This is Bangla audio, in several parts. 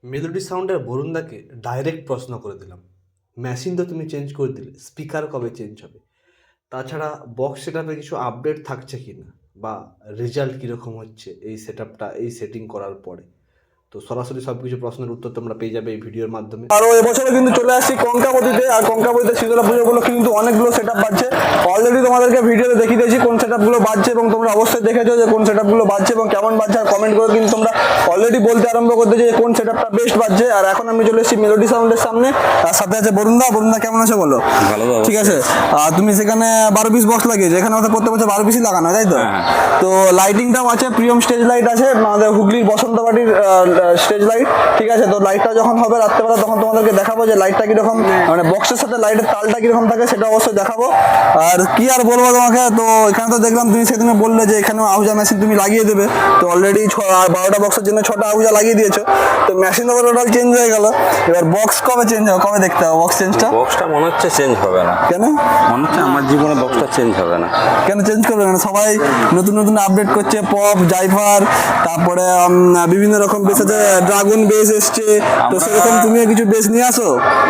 মেলোডি সাউন্ডের বরুণদাকে ডাইরেক্ট প্রশ্ন করে দিলাম, মেশিন তো তুমি চেঞ্জ করে দিলে, স্পিকার কবে চেঞ্জ হবে? তাছাড়া বক্স সেটআপে কিছু আপডেট থাকছে কি না, বা রেজাল্ট কীরকম হচ্ছে এই সেটআপটা এই সেটিং করার পরে? তো সরাসরি সব কিছু প্রশ্নের উত্তর তোমরা পেয়ে যাবে এই ভিডিওর মাধ্যমে। আরও এবছরে কিন্তু চলে আসছি কঙ্কাবতীতে, আর কঙ্কাবতীতে শীতলা পুজো উপলক্ষে কিন্তু অনেকগুলো সেটআপ বাজছে। অলরেডি তোমাদেরকে ভিডিওতে দেখিয়ে দিয়েছি কোন সেটআপগুলো বাজছে, এবং তোমরা অবশ্যই দেখেছো যে কোন সেটআপগুলো বাজছে এবং কেমন বাজছে, আর কমেন্ট করে কিন্তু তোমরা অলরেডি বলতে আরম্ভ করতে যে কোন সেটআপটা বেস্ট বাজছে। আর এখন আমি চলে এসেছি মেলোডি সাউন্ডের সামনে, তার সাথে আছে বরুণদা। বরুণদা কেমন আছে বলো? ভালো। ঠিক আছে। আর তুমি সেখানে 12 পিস বক্স লাগিয়েছো, এখানে আমাদের প্রত্যেক বছর 12 পিসই লাগানো হয়, তাই তো? তো লাইটিংটাও আছে, প্রিয়ম স্টেজ লাইট আছে, আমাদের হুগলির বসন্ত বাড়ির স্টেজ লাইট। ঠিক আছে, তো লাইটটা যখন হবে রাত্রেবেলা তখন তোমাদেরকে দেখাবো যে লাইটটা কিরকম, মানে বক্সের সাথে লাইটের তালটা কিরকম থাকে সেটা অবশ্যই দেখাবো। আর কি আর বলবো তোমাকে, তো এখানে তো দেখলাম তুমি সেদিনে বললে যে এখানে আহুজা মেশিন তুমি লাগিয়ে দেবে, তো অলরেডি 12টা বক্সের জন্য 6টা আহুজা লাগিয়ে দিয়েছো, তো মেশিন তো টোটাল চেঞ্জ হয়ে গেল। এবার বক্স কবে চেঞ্জ হবে, কবে দেখতে হবে বক্স চেঞ্জটা? বক্সটা মনে হচ্ছে চেঞ্জ হবে না। কেন মনে হচ্ছে আমার জীবনে বক্সটা চেঞ্জ হবে না। কেন চেঞ্জ করবে না? সবাই নতুন নতুন আপডেট করছে, পপ জাইফার, তারপরে বিভিন্ন রকম বেস আছে, ড্রাগন বেস এসছে, তো সেরকম তুমিও কিছু বেস নিয়ে আসো।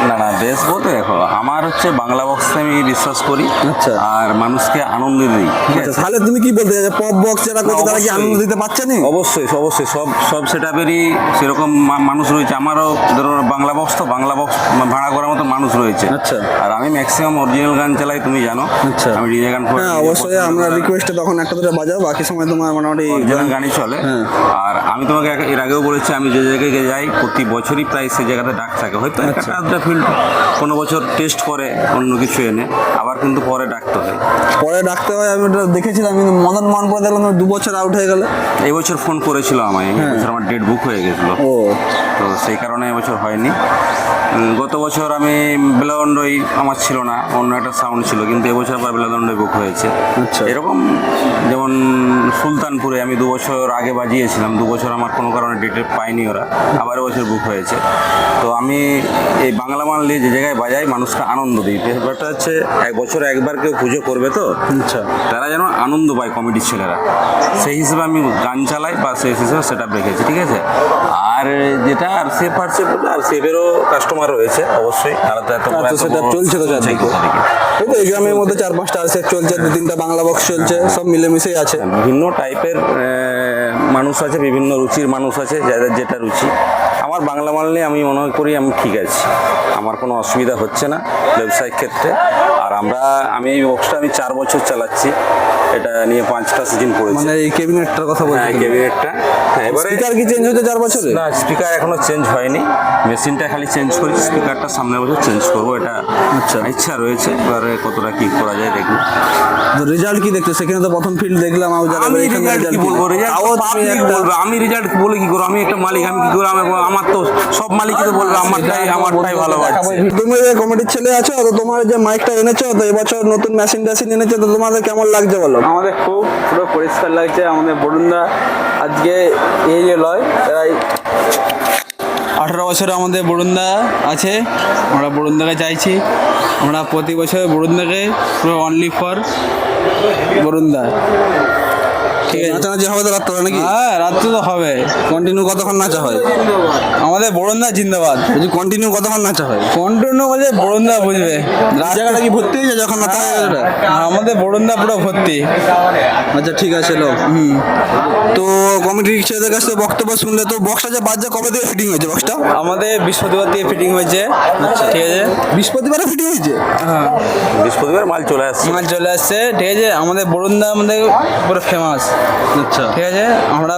না না, বেশ বলতে দেখো, আমার হচ্ছে বাংলা বক্সে আমি বিশ্বাস করি। আচ্ছা। আর মানুষকে আনন্দ দিই। ঠিক আছে, তাহলে তুমি কি বলতে চাইছো, পপ বক্স যারা করছে তারা কি আনন্দ দিতে পারছে না? অবশ্যই অবশ্যই, সব সব সেটআপেরই সেরকম মানুষ রয়েছে। আমারও ধরো বাংলা বক্স, তো বাংলা বক্স ভাড়া করার মতো মানুষ রয়েছে। আচ্ছা। আর আমি ম্যাক্সিমাম অরিজিনাল গান চালাই, তুমি জানো। আচ্ছা। আমি ডিজে গান করি। হ্যাঁ অবশ্যই, আমরা রিকোয়েস্টে তখন একটা দুটো বাজাও, বাকি সময় তোমার মোটামুটি অরিজিনাল গানই চলে। হ্যাঁ। আর আমি তোমাকে এর আগেও বলেছি, আমি যে জায়গায় যাই প্রতি বছরই প্রায় সেই জায়গাতে ডাক থাকে। হয়তো একটা আধটা ফিল্ড কোনো বছর টেস্ট করে অন্য কিছু এনে, আবার কিন্তু পরে ডাকতে হয়। পরে ডাকতে হয়। আমি ওটা দেখেছিলাম, কিন্তু মদন মোহন পরে দেখলাম 2 বছর আউট হয়ে গেল। এই বছর ফোন করেছিল আমায়, এই বছর আমার ডেট বুক হয়ে গেছিলো। ও, তো সেই কারণে এবছর হয়নি। গত বছর আমি বেলাদণ্ডই আমার ছিল না, অন্য একটা সাউন্ড ছিল, কিন্তু এবছর আবার বেলাদণ্ডই বুক হয়েছে। আচ্ছা। এরকম যেমন সুলতানপুরে আমি 2 বছর আগে বাজিয়েছিলাম, 2 বছর আমার কোনো কারণে ডেটে পাইনি ওরা, আবার এবছর বুক হয়েছে। তো আমি এই বাংলা মাল নিয়ে যে জায়গায় বাজাই মানুষকে আনন্দ দিই। ব্যাপারটা হচ্ছে এক বছর একবার কেউ পুজো করবে, তো আচ্ছা, তারা যেন আনন্দ পায় কমিটির ছেলেরা, সেই হিসেবে আমি গান চালাই বা সেই হিসেবে সেট আপ রেখেছি। ঠিক আছে। আর যেটা আর সেফ ফার্সে বলে, আর সেফেরও কাস্টমার রয়েছে অবশ্যই। তারা তো এত সেটা চলছে তো চারদিকে। ওই তো এই গ্রামের মধ্যে 4-5টা সেট চলছে, 2-3টা বাংলা বক্স চলছে, সব মিলেমিশেই আছে। বিভিন্ন টাইপের মানুষ আছে, বিভিন্ন রুচির মানুষ আছে, যাদের যেটা রুচি। আমার বাংলা মাল নিয়ে আমি মনে করি আমি ঠিক আছি, আমার কোনো অসুবিধা হচ্ছে না ব্যবসায়িক ক্ষেত্রে। আর আমি এই বক্সটা আমি 4 বছর চালাচ্ছি, এটা নিয়ে 5টা সিজন পড়েছি। মানে এই ক্যাবিনেটটার কথা বলছি। হ্যাঁ, ক্যাবিনেটটা। হ্যাঁ, এবারে স্পিকার কি চেঞ্জ হচ্ছে 4 বছরে? না, স্পিকার এখনো চেঞ্জ হয়নি, মেশিনটা খালি চেঞ্জ করেছি। স্পিকারটা সামনের বছর চেঞ্জ করবো, এটা আচ্ছা, ইচ্ছা রয়েছে। এবারে কতটা কি করা যায় দেখুন। তো রেজাল্ট কি দেখছো? সেখানে তো প্রথম ফিল্ড দেখলাম। আমি রেজাল্ট কি বলবো, আমি রেজাল্ট বলে কি করবো? আমি একটা মালিক, আমি কি করে? আমার তো সব মালিকই তো বলবে আমারটাই ভালো লাগছে। তুমি যে কমিটির ছেলে আছো, তো তোমার যে মাইকটা এনেছো, তো এবছর নতুন মেশিন এনেছো, তো তোমাদের কেমন লাগছে বলো? আমাদের খুব পুরো পরিষ্কার লাগছে। আমাদের বরুণদা আজকে এই যে লয় প্রায় 18 বছরে আমাদের বরুণদা আছে, আমরা বরুণদাকে চাইছি। আমরা প্রতি বছর বরুণদাকে পুরো অনলি ফর বরুণদা। ঠিক আছে, নাচানাচি হবে তো রাত্রে নাকি? হ্যাঁ, রাত্রে তো হবে। কন্টিনিউ কতক্ষণ নাচা হয়? আমাদের বরুণদা জিন্দাবাদ। যদি কন্টিনিউ কতক্ষণ নাচা হয়? কন্টিনিউ বলে বরুণদা বুঝবে। জায়গাটা কি ভর্তি হয়ে যায় যখন নাচা হয়ে গেছে? আমাদের বরুণদা পুরো ভর্তি। আচ্ছা, ঠিক আছে লোক। তো কমিটির ছেলেদের কাছে বক্তব্য শুনলে, তো বক্সটা যে বাজছে কবে থেকে ফিটিং হয়েছে বক্সটা? আমাদের বৃহস্পতিবার থেকে ফিটিং হয়েছে। ঠিক আছে, বৃহস্পতিবারে ফিটিং হয়েছে? হ্যাঁ, বৃহস্পতিবার মাল চলে আসছে। মাল চলে আসছে। ঠিক আছে, আমাদের বরুণদা আমাদের পুরো ফেমাস। আচ্ছা, ঠিক আছে, আমরা